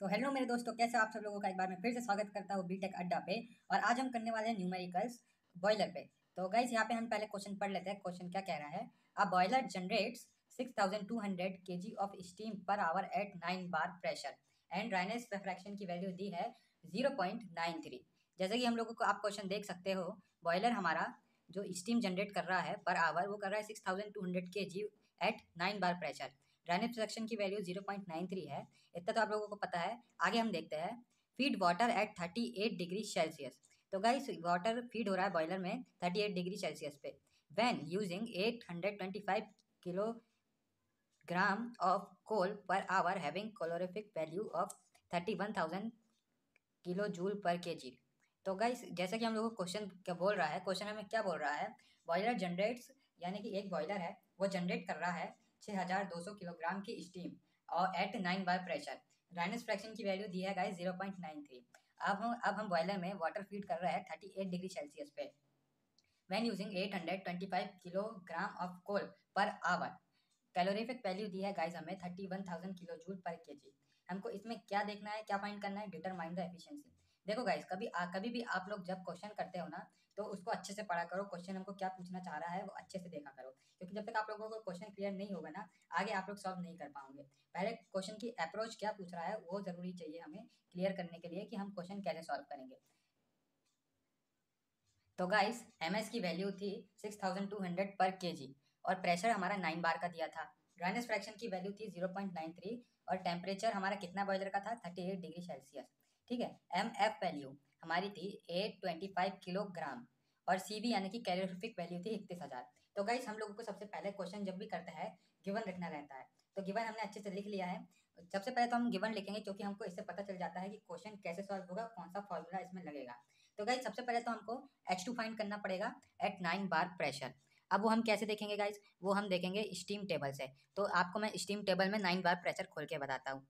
तो हेलो मेरे दोस्तों, कैसे आप सब लोगों का एक बार मैं फिर से स्वागत करता हूँ बीटेक अड्डा पे। और आज हम करने वाले हैं न्यूमेरिकल्स बॉयलर पे। तो गाइस यहाँ पे हम पहले क्वेश्चन पढ़ लेते हैं। क्वेश्चन क्या कह रहा है? A boiler generates 6200 kg of steam per hour at 9 bar pressure and dryness fraction की वैल्यू दी है 0.93। जैसे कि हम लोगों को आप क्वेश्चन देख सकते हो, बॉयलर हमारा जो स्टीम जनरेट कर रहा है पर आवर वो कर रहा है 6200 kg eight 9 bar pressure. Dryness fraction की वैल्यू 0.93 है। इतना तो आप लोगों को पता है। आगे हम देखते हैं, feed water at 38 degree Celsius. तो गाइस वाटर फीड हो रहा है बॉयलर में 38 डिग्री सेल्सियस पे। When using 825 kilogram of coal per hour having calorific value of 31,000 kilo joule per KG. तो गाइस जैसा कि हम लोग को क्वेश्चन क्या बोल रहा है, क्वेश्चन हमें क्या बोल रहा है? बॉयलर जनरेट्स, यानी कि एक बॉयलर है वो जनरेट कर रहा है 6200 किलोग्राम की स्टीम और eight 9 bar pressure. Dryness fraction की वैल्यू दी है गाइस 0.93। अब हम बॉयलर में वाटर फीड कर रहे हैं 38 डिग्री सेल्सियस पे। When using 825 kilogram of coal per hour, calorific value दी है गाइस हमें 31,000 किलो जूल पर केजी। हमको इसमें क्या देखना है, क्या फाइंड करना है? Determine the efficiency. देखो गाइस, कभी भी आप लोग जब क्वेश्चन करते हो ना, तो उसको अच्छे से पढ़ा करो। क्वेश्चन हमको क्या पूछना चाह रहा है वो अच्छे से देखा करो, क्योंकि जब तक आप लोगों को क्वेश्चन क्लियर नहीं होगा ना, आगे आप लोग सॉल्व नहीं कर पाओगे। पहले क्वेश्चन की अप्रोच क्या पूछ रहा है वो जरूरी चाहिए हमें क्लियर करने के लिए कि हम क्वेश्चन कैसे सॉल्व करेंगे। तो गाइस एमएस की वैल्यू थी 6200 पर केजी और प्रेशर हमारा 9 बार का दिया था। ड्राइनेस फ्रैक्शन की वैल्यू थी 0.93 और टेम्परेचर हमारा कितना बॉयलर का था? 38 डिग्री सेल्सियस। ठीक है। एम एफ वैल्यू हमारी थी 825 किलोग्राम और सीबी यानी कि कैलोरीफिक वैल्यू थी 31,000। तो गाइस हम लोगों को सबसे पहले क्वेश्चन जब भी करते हैं गिवन रखना रहता है। तो गिवन हमने अच्छे से लिख लिया है। सबसे पहले तो हम गिवन लिखेंगे, क्योंकि हमको इससे पता चल जाता है कि क्वेश्चन कैसे सॉल्व होगा, कौन सा फॉर्मूला इसमें लगेगा। तो गाइस सबसे पहले तो हमको H2 फाइंड करना पड़ेगा एट 9 बार प्रेशर। अब वो हम कैसे देखेंगे गाइस? वो हम देखेंगे स्टीम टेबल से। तो आपको मैं स्टीम टेबल में 9 बार प्रेशर खोल के बताता हूँ।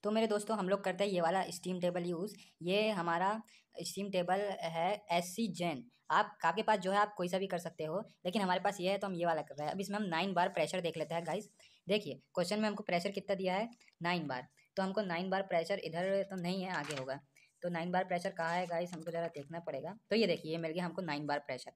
तो मेरे दोस्तों हम लोग करते हैं ये वाला स्टीम टेबल यूज़। ये हमारा स्टीम टेबल है SC जैन। आपके पास जो है आप कोई सा भी कर सकते हो, लेकिन हमारे पास ये है तो हम ये वाला कर रहे हैं। अब इसमें हम 9 बार प्रेशर देख लेते हैं गाइस। देखिए क्वेश्चन में हमको प्रेशर कितना दिया है? 9 बार। तो हमको 9 बार प्रेशर इधर तो नहीं है, आगे होगा। तो 9 बार प्रेशर कहाँ है गाइस? हमको ज़रा देखना पड़ेगा। तो ये देखिए, ये मिल गया हमको 9 बार प्रेशर।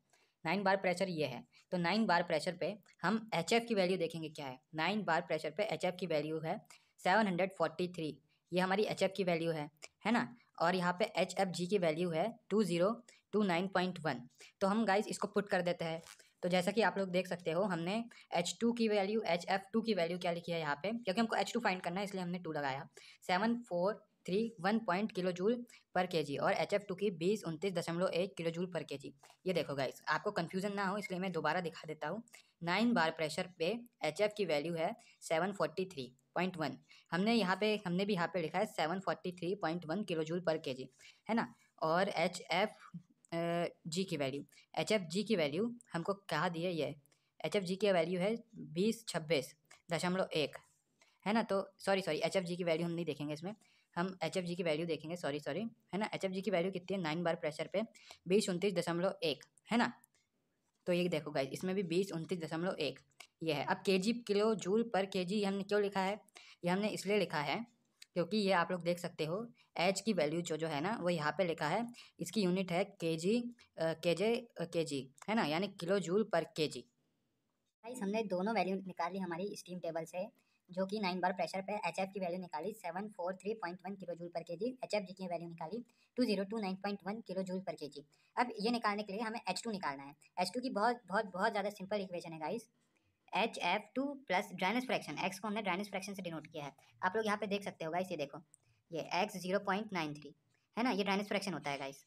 9 बार प्रेशर ये है। तो 9 बार प्रेशर पे हम HF की वैल्यू देखेंगे क्या है। 9 बार प्रेशर पे HF की वैल्यू है 743। ये हमारी HF की वैल्यू है ना। और यहाँ पे HFG की वैल्यू है 2029.1। तो हम गाइस इसको पुट कर देते हैं। तो जैसा कि आप लोग देख सकते हो, हमने H2 की वैल्यू, HF2 की वैल्यू क्या लिखी है यहाँ पे, क्योंकि हमको H2 फाइंड करना है इसलिए हमने 2 लगाया। 7431 point kilo joule per KG और HF2 की 2029.1 किलो जूल पर केजी। ये देखो गाइस, आपको कन्फ्यूजन ना हो इसलिए मैं दोबारा दिखा देता हूँ। 9 बार प्रेशर पे HF की वैल्यू है 743.1। हमने भी यहाँ पे लिखा है 743.1 किलो जूल पर केजी, है ना। और एच एफ जी की वैल्यू हमको कहाँ दी है? ये HFG की वैल्यू है 2026.1, है ना। तो सॉरी HFG की वैल्यू हम नहीं देखेंगे इसमें, हम HFG की वैल्यू देखेंगे। सॉरी है ना। HFG की वैल्यू कितनी है? 9 बार प्रेशर पे 2029.1, है ना। तो ये देखो गाइस, इसमें भी 2029.1 ये है। अब KG kilo joule per KG हमने क्यों लिखा है? ये हमने इसलिए लिखा है क्योंकि ये आप लोग देख सकते हो, एच की वैल्यू जो है ना वो यहाँ पे लिखा है। इसकी यूनिट है केजी, है ना, यानी kilo joule per KG. Guys हमने दोनों वैल्यू निकाली हमारी स्टीम टेबल से, जो कि 9 बार प्रेशर पे HF की वैल्यू निकाली 743.1 kilo joule per KG, HFG की वैल्यू निकाली 2029.1 किलो जूल पर केजी। अब ये निकालने के लिए हमें H2 निकालना है। H2 की बहुत बहुत बहुत ज़्यादा सिंपल इक्वेशन है guys. HF2 plus dryness fraction, x को हमने ड्राइनेस फ्रैक्शन से डिनोट किया है। आप लोग यहाँ पे देख सकते हो गाइस, ये देखो, ये x 0.93 है ना, ये ड्राइनेस फ्रैक्शन होता है गाइस।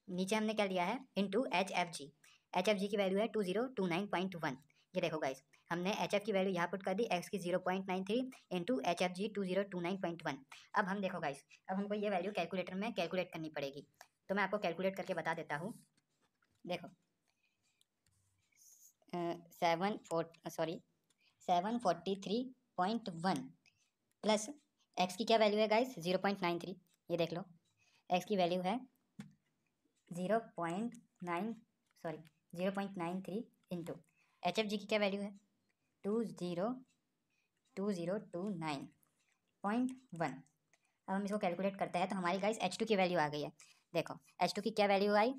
नीचे हमने क्या लिया है? इंटू HFG की वैल्यू है 2029.1। ये देखो गाइस, हमने HF की वैल्यू यहाँ पुट कर दी, x की 0.93 इंटू HFG 2029.1। अब हम देखो गाइस, अब हमको ये वैल्यू कैलकुलेटर में कैलकुलेट करनी पड़ेगी। तो मैं आपको कैलकुलेट करके बता देता हूँ। देखो 743.1 प्लस x की क्या वैल्यू है गाइस? 0.93। ये देख लो, x की वैल्यू है 0.93 इंटू HFG की क्या वैल्यू है? 2029.1। अब हम इसको कैलकुलेट करते हैं तो हमारी गाइस H2 की वैल्यू आ गई है। देखो H2 की क्या वैल्यू आई,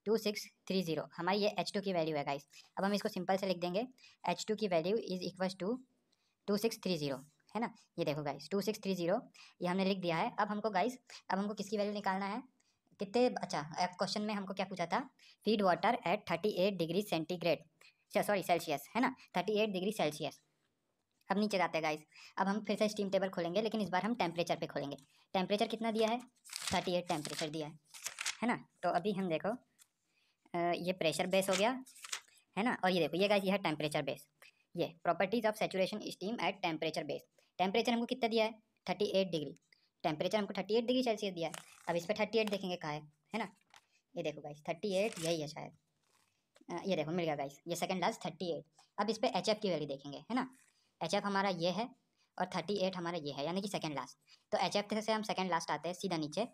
2630। हमारी ये H2 की वैल्यू है गाइस। अब हम इसको सिंपल से लिख देंगे, H2 की वैल्यू इज इक्वल टू 2630, है ना। ये देखो गाइस 2630 ये हमने लिख दिया है। अब हमको गाइस, अब हमको किसकी वैल्यू निकालना है, कितने, अच्छा क्वेश्चन में हमको क्या पूछा था, feed water at 38 degree centigrade, sorry Celsius, है ना, 38 डिग्री सेल्सियस। अब नीचे जाते हैं गाइस। अब हम फिर से स्टीम टेबल खोलेंगे, लेकिन इस बार हम टेम्परेचर पे खोलेंगे। टेम्परेचर कितना दिया है, 38 टेम्परेचर दिया है ना। तो अभी हम देखो ये प्रेशर बेस हो गया, है ना। और ये देखो ये गाइस, ये है टेम्परेचर बेस। ये properties of saturation steam at temperature base. Temperature हमको कितना दिया है, 38 डिग्री। टेम्परेचर हमको 38 डिग्री सेल्सियस दिया है। अब इस पर 38 देखेंगे कहाँ है ना। ये देखो गाइस 38 यही है शायद, ये देखो मिल गया गाइस, ये सेकंड लास्ट 38। अब इस पर HF की वैल्यू देखेंगे, है ना। HF हमारा ये है और 38 हमारा ये है, यानी कि सेकंड लास्ट। तो HF से हम सेकंड लास्ट आते हैं सीधा नीचे,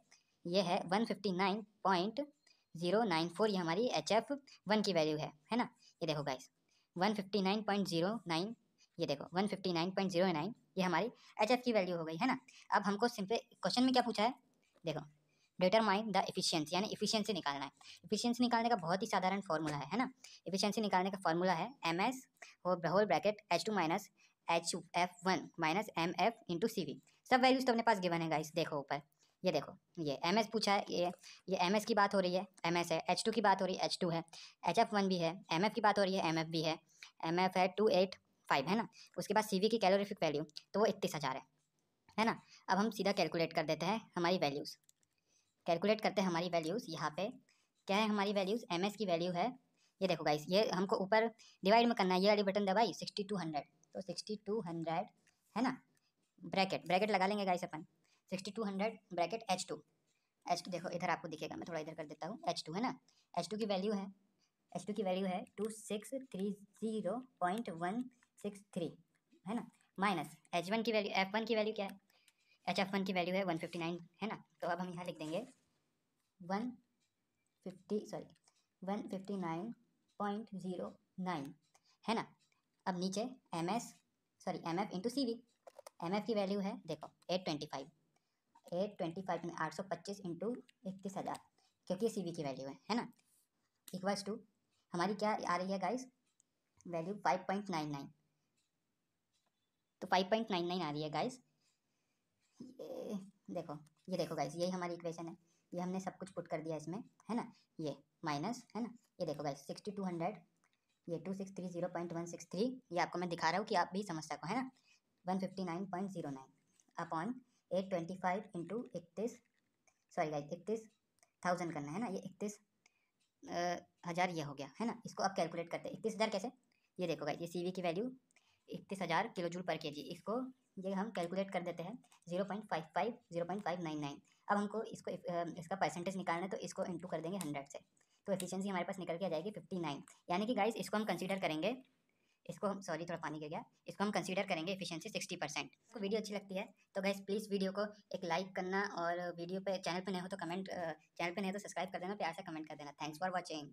ये है 159.094, ये हमारी HF1 की वैल्यू है ना। ये देखो गाइस 159.09, ये देखो 159.09 ये हमारी HF की वैल्यू हो गई, है ना। अब हमको सिंपल क्वेश्चन में क्या पूछा है, देखो डिटरमाइन द एफिशिएंसी, यानी एफिशिएंसी निकालना है। एफिशिएंसी निकालने का बहुत ही साधारण फॉर्मूला है ना। एफिशिएंसी निकालने का फॉर्मूला है MS whole bracket H2 minus HF1 minus MF into CV। सब वैल्यूज तो अपने पास गिवन है गाइस, देखो ऊपर, ये देखो ये MS पूछा है, ये MS की बात हो रही है, MS है, H2 की बात हो रही है, H2 है, HF1 भी है, MF की बात हो रही है, MF भी है, MF है 285, है ना। उसके बाद CV की कैलोरीफिक वैल्यू तो वो 31,000 है ना। अब हम सीधा कैलकुलेट कर देते हैं हमारी वैल्यूज़, कैलकुलेट करते हैं हमारी वैल्यूज़। यहाँ पे क्या है हमारी वैल्यूज़, MS की वैल्यू है, ये देखो गाइस, ये हमको ऊपर डिवाइड में करना है, ये वाली बटन दबाई 6200, तो 6200 है ना, ब्रैकेट ब्रैकेट लगा लेंगे गाइस अपन, 6200 ब्रैकेट H2। देखो इधर आपको दिखेगा, मैं थोड़ा इधर कर देता हूँ, H2 है ना। H2 की वैल्यू है, H2 की वैल्यू है 2630.163, है ना, माइनस H1 की वैल्यू, F1 की वैल्यू क्या है, HF1 की वैल्यू है 159, है ना। तो अब हम यहाँ लिख देंगे 159.09, है ना। अब नीचे MF इंटू CV, MF की वैल्यू है देखो 825 में 825 इंटू 31,000, क्योंकि ये CV की वैल्यू है ना, इक्वल्स टू हमारी क्या आ रही है गाइस, वैल्यू 5.99। तो 5.99 आ रही है गाइस। ये देखो गाइस, यही हमारी इक्वेशन है, ये हमने सब कुछ पुट कर दिया इसमें, है ना। ये माइनस, है ना, ये देखो गाइस 6200, ये 2630.163, ये आपको मैं दिखा रहा हूँ कि आप भी समझ सको, है ना। 159.09 अपॉन 825 इंटू 31, सॉरी गाइस 31,000 करना है ना, ये 31,000 ये हो गया, है ना। इसको आप कैलकुलेट करते हैं 31,000 कैसे, ये देखो गाइस, ये CV की value 31,000 kilo joule per KG, इसको ये हम कैलकुलेट कर देते हैं 0.55 0.599। अब हमको इसको इसका परसेंटेज निकालना है, तो इसको इंटू कर देंगे 100 से, तो एफिशिएंसी हमारे पास निकल के आ जाएगी 59। यानी कि गाइस इसको हम कंसीडर करेंगे, इसको हम, सॉरी थोड़ा पानी गिर गया, इसको हम कंसीडर करेंगे एफिशिएंसी 60%। तो वीडियो अच्छी लगती है तो गाइस प्लीज़ वीडियो को एक लाइक करना, और वीडियो पे चैनल पे नए हो तो कमेंट, चैनल पे नए हो तो सब्सक्राइब कर देना, प्यार से कमेंट कर देना। Thanks for watching.